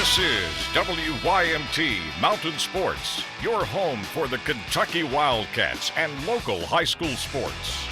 This is WYMT Mountain Sports, your home for the Kentucky Wildcats and local high school sports.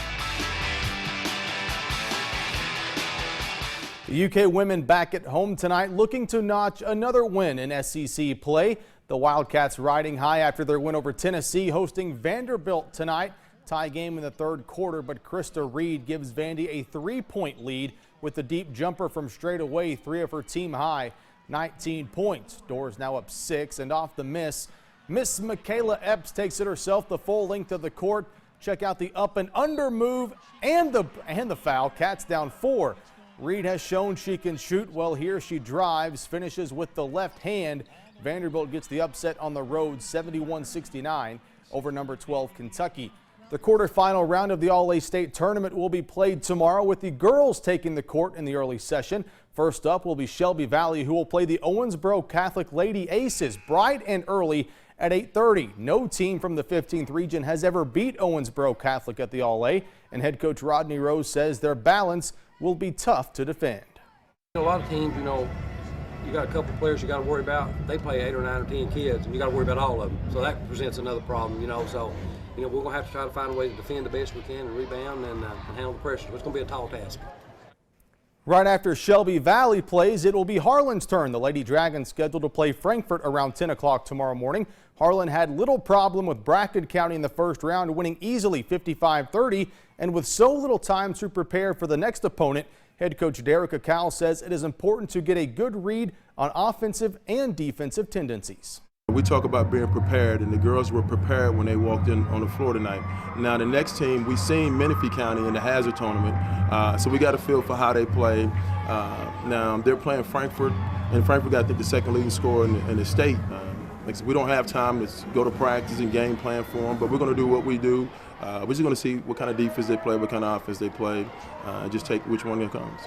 The UK women back at home tonight looking to notch another win in SEC play. The Wildcats riding high after their win over Tennessee, hosting Vanderbilt tonight. Tie game in the third quarter, but Krista Reed gives Vandy a 3-point lead with the deep jumper from straight away, 3 of her team high, 19 points. Doors now up 6, and off the miss, Miss Michaela Epps takes it herself the full length of the court. Check out the up and under move and the foul. Cats down 4. Reed has shown she can shoot. Well, here she drives, finishes with the left hand. Vanderbilt gets the upset on the road, 71-69 over number 12 Kentucky. The quarterfinal round of the All A State tournament will be played tomorrow with the girls taking the court in the early session. First up will be Shelby Valley, who will play the Owensboro Catholic Lady Aces bright and early at 8:30. No team from the 15th region has ever beat Owensboro Catholic at the All A, and head coach Rodney Rose says their balance will be tough to defend. A lot of teams, you got a couple players you got to worry about. They play 8 or 9 or 10 kids, and you got to worry about all of them. So that presents another problem, So, we're going to have to try to find a way to defend the best we can and rebound and handle the pressure. It's going to be a tall task. Right after Shelby Valley plays, it will be Harlan's turn. The Lady Dragons scheduled to play Frankfort around 10 o'clock tomorrow morning. Harlan had little problem with Breathitt County in the first round, winning easily 55-30. And with so little time to prepare for the next opponent, head coach Derek Akal says it is important to get a good read on offensive and defensive tendencies. We talk about being prepared, and the girls were prepared when they walked in on the floor tonight. Now the next team, we've seen Menifee County in the Hazard tournament, so we got a feel for how they play. Now they're playing Frankfort, and Frankfort got, I think, the second leading scorer in the state. We don't have time to go to practice and game plan for them, but we're going to do what we do. We're just going to see what kind of defense they play, what kind of offense they play, and just take which one comes.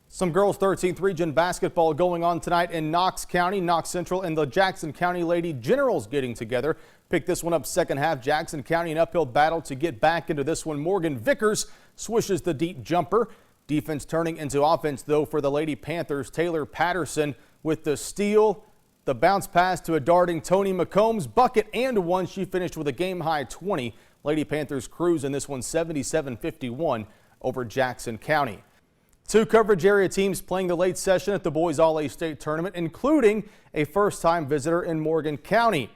Some girls 13th region basketball going on tonight in Knox County. Knox Central and the Jackson County Lady Generals getting together. Pick this one up second half. Jackson County an uphill battle to get back into this one. Morgan Vickers swishes the deep jumper. Defense turning into offense though for the Lady Panthers. Taylor Patterson with the steal. The bounce pass to a darting Tony McCombs bucket and one. She finished with a game high 20. Lady Panthers cruise in this one 77-51 over Jackson County. 2 coverage area teams playing the late session at the boys All A State tournament, including a first-time visitor in Morgan County.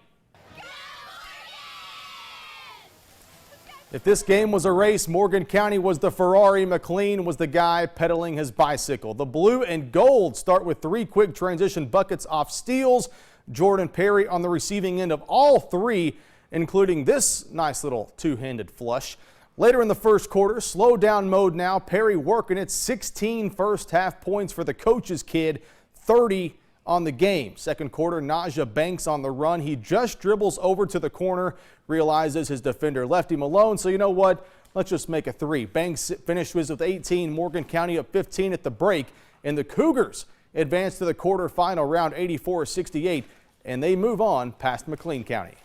If this game was a race, Morgan County was the Ferrari, McLean was the guy pedaling his bicycle. The blue and gold start with 3 quick transition buckets off steals. Jordan Perry on the receiving end of all 3, including this nice little two-handed flush. Later in the first quarter, slow down mode now. Perry working at 16 first half points for the coach's kid, 30 on the game. Second quarter, Najah Banks on the run. He just dribbles over to the corner, realizes his defender left him alone. So you know what? Let's just make a 3. Banks finishes with 18. Morgan County up 15 at the break. And the Cougars advance to the quarterfinal round 84-68. And they move on past McLean County.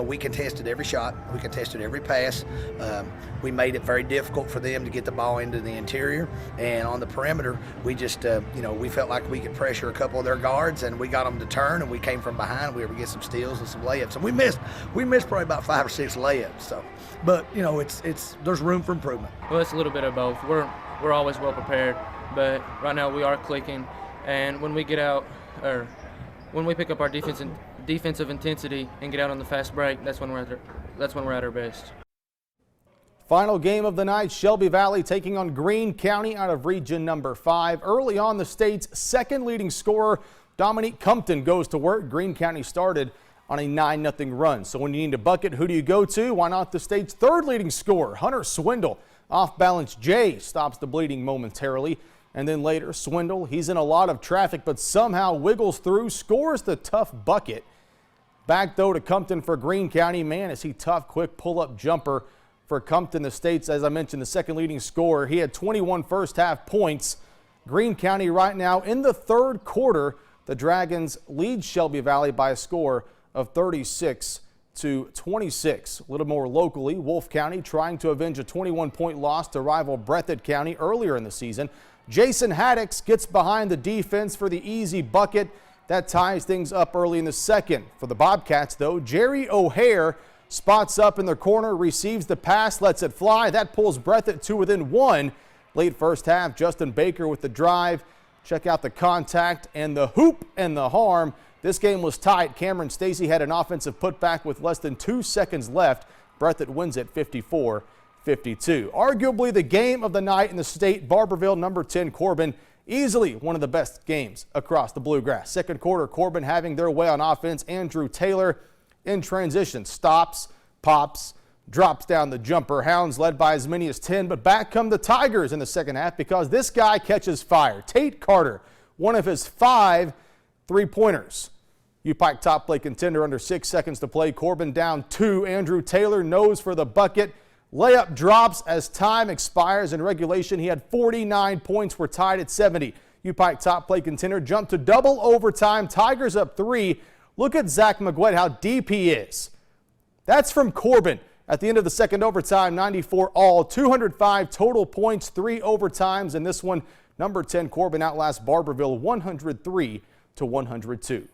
We contested every shot. We contested every pass. We made it very difficult for them to get the ball into the interior. And on the perimeter, we just, we felt like we could pressure a couple of their guards, and we got them to turn, and we came from behind. We were able to get some steals and some layups. And we missed probably about 5 or 6 layups. So, but there's room for improvement. Well, it's a little bit of both. We're always well prepared, but right now we are clicking. And when we get out, or when we pick up our defensive intensity and get out on the fast break, that's when we're at our best. Final game of the night, Shelby Valley taking on Greene County out of region number 5. Early on, the state's second leading scorer, Dominique Compton, goes to work. Greene County started on a 9-0 run. So when you need a bucket, who do you go to? Why not the state's third leading scorer, Hunter Swindle. Off balance, Jay stops the bleeding momentarily. And then later, Swindle, he's in a lot of traffic, but somehow wiggles through, scores the tough bucket. Back, though, to Compton for Greene County. Man, is he tough. Quick pull-up jumper for Compton, the state's, as I mentioned, the second leading scorer. He had 21 first-half points. Greene County right now in the third quarter. The Dragons lead Shelby Valley by a score of 36-21. 30-26. A little more locally, Wolfe County trying to avenge a 21-point loss to rival Breathitt County earlier in the season. Jason Haddix gets behind the defense for the easy bucket. That ties things up early in the second. For the Bobcats, though, Jerry O'Hare spots up in the corner, receives the pass, lets it fly. That pulls Breathitt to within one. Late first half, Justin Baker with the drive. Check out the contact and the hoop and the harm. This game was tight. Cameron Stacy had an offensive putback with less than 2 seconds left. Breathitt wins it 54-52. Arguably the game of the night in the state, Barbourville number 10 Corbin. Easily one of the best games across the Bluegrass. Second quarter, Corbin having their way on offense. Andrew Taylor in transition stops, pops, drops down the jumper. Hounds led by as many as 10, but back come the Tigers in the second half because this guy catches fire. Tate Carter, one of his 5 3-pointers. U-Pike top play contender under 6 seconds to play. Corbin down 2. Andrew Taylor knows for the bucket. Layup drops as time expires in regulation. He had 49 points. We're tied at 70. U-Pike top play contender jumped to double overtime. Tigers up 3. Look at Zach McGuett, how deep he is. That's from Corbin. At the end of the second overtime, 94 all, 205 total points, 3 overtimes. And this one, number 10 Corbin outlasts Barbourville 103-102.